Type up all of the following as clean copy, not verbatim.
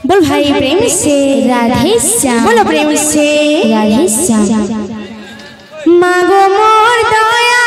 बोल भाई प्रेम से राधे श्याम, बोलो प्रेम से राधे श्याम। मागो मोर दया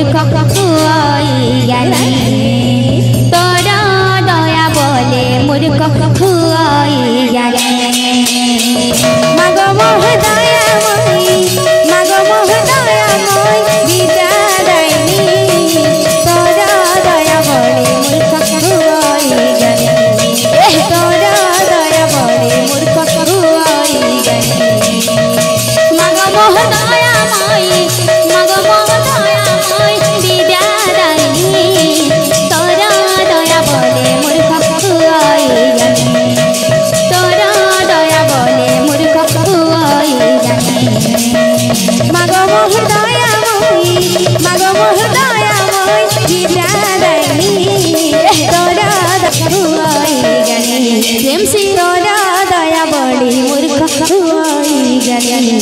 मूर्ख हुई ज्ञानी तोरा दया बोले मूर्ख हुई ज्ञानी मागो मोह दयामयी मागो मोह दयामयी विद्यादायिनी तोरा दया बोले मूर्ख हुई ज्ञानी तोरा दया बोले मूर्ख हुई ज्ञानी मागो मोह दयामयी मागो मोह दयामयी विद्यादायिनी तोरा दया बोले मूर्ख हुई ज्ञानी तोरा दया बोले मूर्ख हुई ज्ञानी मागो मोह दयामयी मागो मोह दयामयी विद्यादायिनी तोरा दया हुई ज्ञानी प्रेम से तोरा दया बोले मूर्ख हुई ज्ञानी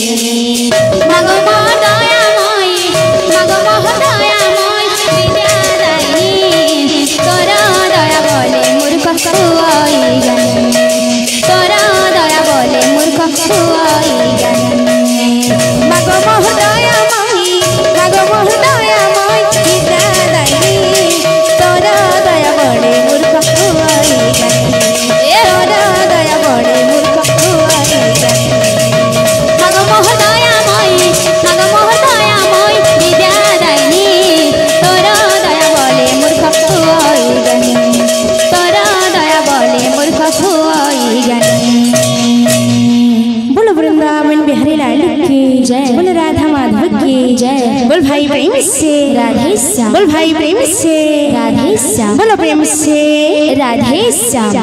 मागो मोह दयामयी मागो मोह दयामयी विद्यादायिनी तोरा दया बोले मूर्ख हुई ज्ञानी तोरा दया बोले मूर्ख हुई ज्ञानी मागो मोह दयामयी मागो मोह दयामयी विद्यादायिनी तोरा दया बोले मूर्ख हुई ज्ञानी तोरा दया बोले मूर्ख हुई ज्ञानी मागो मोह दयामयी मागो मोह दयामयी विद्यादायिनी तोरा दया बोले मूर्ख हुई ज्ञानी तोरा दया बोले मूर्ख हुई ज्ञानी। बोलो वृंदावन बिहारी लाल की जय बोलो राधा माधव की जय बोल भाई प्रेम से राधे श्याम बोल भाई प्रेम से राधे श्याम बोलो प्रेम से राधे श्याम।